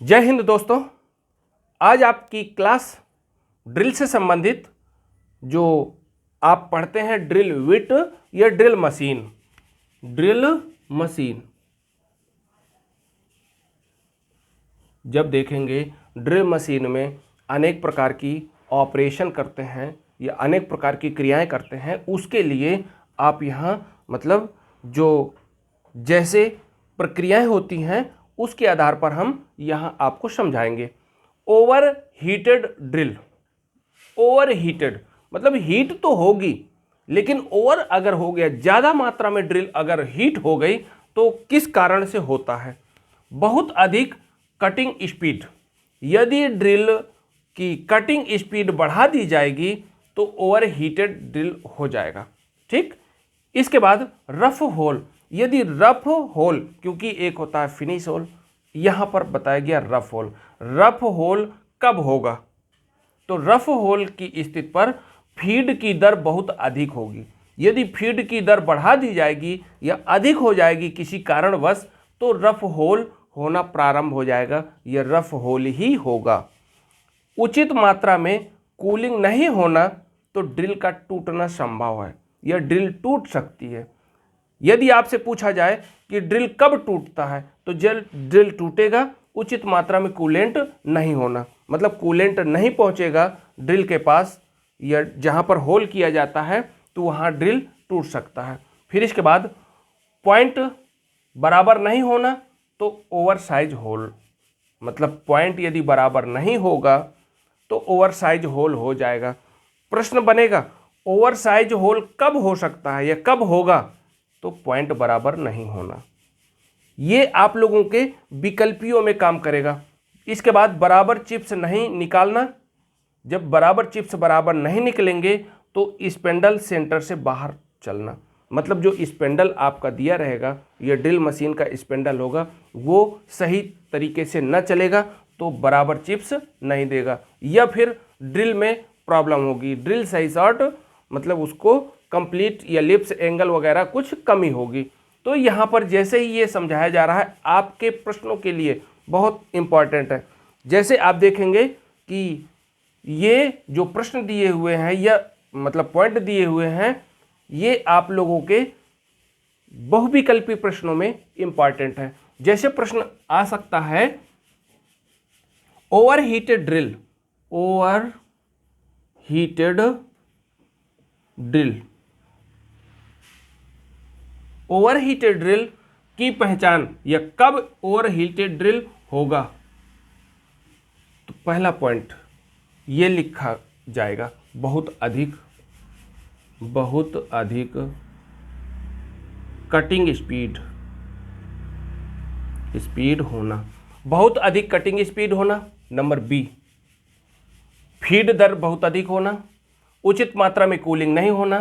जय हिंद दोस्तों। आज आपकी क्लास ड्रिल से संबंधित जो आप पढ़ते हैं ड्रिल विट या ड्रिल मशीन जब देखेंगे ड्रिल मशीन में अनेक प्रकार की ऑपरेशन करते हैं या अनेक प्रकार की क्रियाएं करते हैं, उसके लिए आप यहाँ मतलब जो जैसे प्रक्रियाएं होती हैं उसके आधार पर हम यहाँ आपको समझाएंगे। ओवर हीटेड मतलब हीट तो होगी, लेकिन ओवर अगर हो गया, ज़्यादा मात्रा में ड्रिल अगर हीट हो गई तो किस कारण से होता है? बहुत अधिक कटिंग स्पीड। यदि ड्रिल की कटिंग स्पीड बढ़ा दी जाएगी तो ओवर हीटेड ड्रिल हो जाएगा। ठीक। इसके बाद रफ होल। यदि रफ होल, क्योंकि एक होता है फिनिश होल, यहां पर बताया गया रफ होल। रफ होल कब होगा? तो रफ होल की स्थिति पर फीड की दर बहुत अधिक होगी। यदि फीड की दर बढ़ा दी जाएगी या अधिक हो जाएगी किसी कारणवश, तो रफ होल होना प्रारंभ हो जाएगा, यह रफ होल ही होगा। उचित मात्रा में कूलिंग नहीं होना तो ड्रिल का टूटना संभव है, यह ड्रिल टूट सकती है। यदि आपसे पूछा जाए कि ड्रिल कब टूटता है, तो जब ड्रिल टूटेगा उचित मात्रा में कूलेंट नहीं होना, मतलब कूलेंट नहीं पहुंचेगा ड्रिल के पास या जहां पर होल किया जाता है, तो वहां ड्रिल टूट सकता है। फिर इसके बाद पॉइंट बराबर नहीं होना तो ओवरसाइज होल, मतलब पॉइंट यदि बराबर नहीं होगा तो ओवरसाइज होल हो जाएगा। प्रश्न बनेगा ओवरसाइज होल कब हो सकता है या कब होगा? तो पॉइंट बराबर नहीं होना। ये आप लोगों के विकल्पियों में काम करेगा। इसके बाद बराबर चिप्स नहीं निकालना। जब बराबर चिप्स बराबर नहीं निकलेंगे तो स्पेंडल सेंटर से बाहर चलना, मतलब जो स्पेंडल आपका दिया रहेगा, ये ड्रिल मशीन का स्पेंडल होगा, वो सही तरीके से न चलेगा तो बराबर चिप्स नहीं देगा, या फिर ड्रिल में प्रॉब्लम होगी, ड्रिल सही शॉट, मतलब उसको कंप्लीट या लिप्स एंगल वगैरह कुछ कमी होगी। तो यहाँ पर जैसे ही ये समझाया जा रहा है आपके प्रश्नों के लिए बहुत इंपॉर्टेंट है। जैसे आप देखेंगे कि ये जो प्रश्न दिए हुए हैं या मतलब पॉइंट दिए हुए हैं, ये आप लोगों के बहुविकल्पी प्रश्नों में इंपॉर्टेंट है। जैसे प्रश्न आ सकता है ओवरहीटेड ड्रिल की पहचान या कब ओवरहीटेड ड्रिल होगा? तो पहला पॉइंट ये लिखा जाएगा, बहुत अधिक कटिंग स्पीड होना, बहुत अधिक कटिंग स्पीड होना। नंबर बी, फीड दर बहुत अधिक होना, उचित मात्रा में कूलिंग नहीं होना,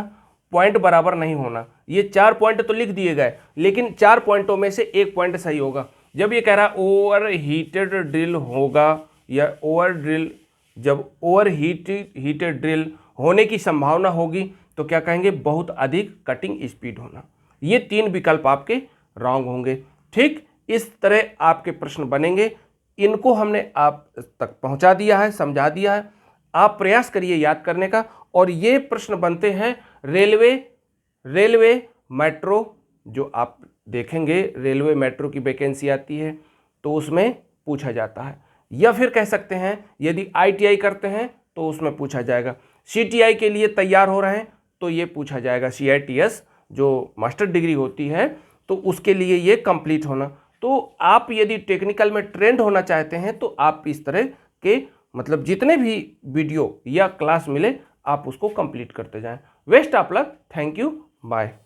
पॉइंट बराबर नहीं होना। ये 4 पॉइंट तो लिख दिए गए, लेकिन 4 पॉइंटों में से एक पॉइंट सही होगा। जब ये कह रहा ओवर हीटेड ड्रिल होगा या जब ओवर हीटेड ड्रिल होने की संभावना होगी तो क्या कहेंगे? बहुत अधिक कटिंग स्पीड होना। ये 3 विकल्प आपके रॉन्ग होंगे। ठीक, इस तरह आपके प्रश्न बनेंगे। इनको हमने आप तक पहुंचा दिया है, समझा दिया है। आप प्रयास करिए याद करने का। और ये प्रश्न बनते हैं रेलवे मेट्रो, जो आप देखेंगे रेलवे मेट्रो की वैकेंसी आती है तो उसमें पूछा जाता है, या फिर कह सकते हैं यदि ITI करते हैं तो उसमें पूछा जाएगा। CTI के लिए तैयार हो रहे हैं तो ये पूछा जाएगा, CITS जो मास्टर डिग्री होती है तो उसके लिए ये कंप्लीट होना। तो आप यदि टेक्निकल में ट्रेंड होना चाहते हैं तो आप इस तरह के मतलब जितने भी वीडियो या क्लास मिले आप उसको कंप्लीट करते जाएं। Best of luck, thank you, bye.